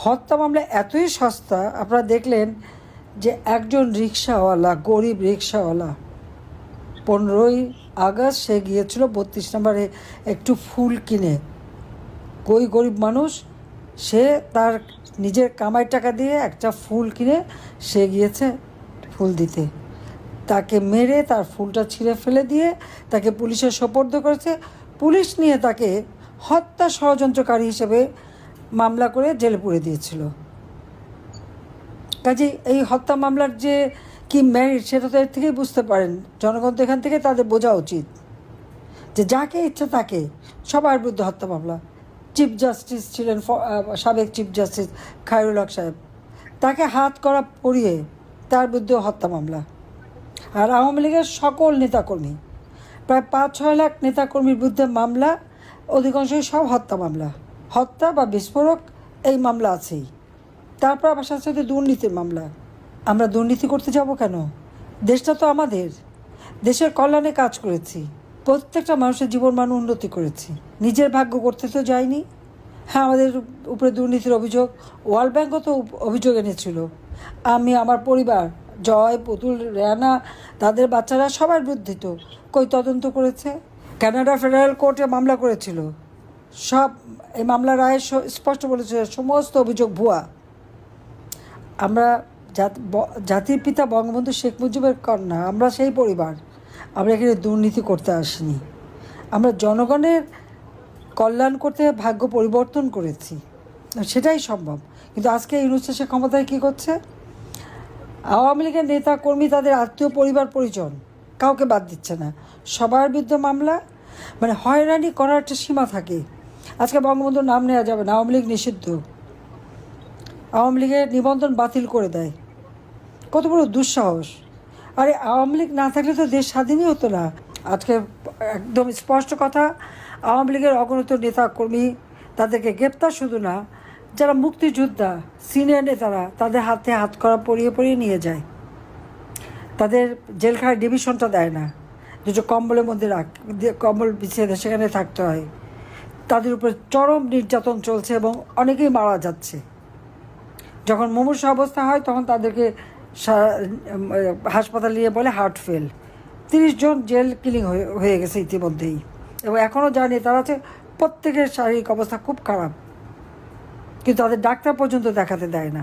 হত্যা মামলা এতই সস্তা, আপনারা দেখলেন যে একজন রিক্সাওয়ালা, গরিব রিক্সাওয়ালা, 15ই আগস্ট সে গিয়েছিল 32 নম্বরে একটু ফুল কিনে। গরিব মানুষ, সে তার নিজের কামাই টাকা দিয়ে একটা ফুল কিনে সে গিয়েছে ফুল দিতে। তাকে মেরে তার ফুলটা ছিঁড়ে ফেলে দিয়ে তাকে পুলিশের সোপর্দ করেছে। পুলিশ নিয়ে তাকে হত্যা ষড়যন্ত্রকারী হিসেবে মামলা করে জেলে পুরে দিয়েছিল। কাজেই এই হত্যা মামলার যে কি মেরিট, সেটা তো এর থেকেই বুঝতে পারেন। জনগণ তো এখান থেকে তাদের বোঝা উচিত যে যাকে ইচ্ছা তাকে, সবার বিরুদ্ধে হত্যা মামলা। চিফ জাস্টিস ছিলেন সাবেক চিফ জাস্টিস খায়রুল হক সাহেব, তাকে হাত করা পরিয়ে তার বিরুদ্ধে হত্যা মামলা। আর আওয়ামী লীগের সকল নেতাকর্মী, প্রায় 5-6 লাখ নেতাকর্মীর বিরুদ্ধে মামলা, অধিকাংশই সব হত্যা মামলা। হত্যা বা বিস্ফোরক এই মামলা আছেই। তারপর আবার সাথে সাথে দুর্নীতির মামলা। আমরা দুর্নীতি করতে যাব কেন? দেশটা তো আমাদের। দেশের কল্যাণে কাজ করেছি, প্রত্যেকটা মানুষের জীবনমান উন্নতি করেছি, নিজের ভাগ্য করতে তো যাইনি। হ্যাঁ, আমাদের উপরে দুর্নীতির অভিযোগ, ওয়ার্ল্ড ব্যাঙ্কও তো অভিযোগ এনেছিল। আমি, আমার পরিবার, জয়, পুতুল, রেয়ানা, তাদের বাচ্চারা সবার বিরুদ্ধে তো কই তদন্ত করেছে। কানাডা ফেডারেল কোর্টে মামলা করেছিল, সব এই মামলার রায়ে স্পষ্ট বলেছে সমস্ত অভিযোগ ভুয়া। আমরা জাতির পিতা বঙ্গবন্ধু শেখ মুজিবের কন্যা, আমরা সেই পরিবার। আমরা এখানে দুর্নীতি করতে আসিনি, আমরা জনগণের কল্যাণ করতে ভাগ্য পরিবর্তন করেছি, সেটাই সম্ভব। কিন্তু আজকে ইউনূস সে ক্ষমতায় কী করছে? আওয়ামী লীগের নেতা কর্মী, তাদের আত্মীয়, পরিবার পরিজন কাউকে বাদ দিচ্ছে না, সবার বিরুদ্ধে মামলা। মানে হয়রানি করার একটা সীমা থাকে। আজকে বঙ্গবন্ধুর নাম নেওয়া যাবে না, আওয়ামী লীগ নিষিদ্ধ, আওয়ামী লীগের নিবন্ধন বাতিল করে দেয়। কত বড় দুঃসাহস! আরে আওয়ামী লীগ না থাকলে তো দেশ স্বাধীনই হতো না। আজকে একদম স্পষ্ট কথা, আওয়ামী লীগের অগণিত নেতাকর্মী, তাদেরকে গ্রেপ্তার শুধু না, যারা মুক্তিযোদ্ধা সিনিয়র নেতারা, তাদের হাতে হাত করা পরিয়ে নিয়ে যায়। তাদের জেলখানায় ডিভিশনটা দেয় না, দুটো কম্বলের মধ্যে কম্বল বিছিয়ে সেখানে থাকতে হয়। তাদের উপর চরম নির্যাতন চলছে এবং অনেকেই মারা যাচ্ছে। যখন মুমূর্ষু অবস্থা হয় তখন তাদেরকে হাসপাতাল নিয়ে বলে হার্ট ফেল। 30 জন জেল কিলিং হয়ে গেছে ইতিমধ্যেই, এবং এখনও জানি তারা আছে, প্রত্যেকের শারীরিক অবস্থা খুব খারাপ, কিন্তু তাদের ডাক্তার পর্যন্ত দেখাতে দেয় না।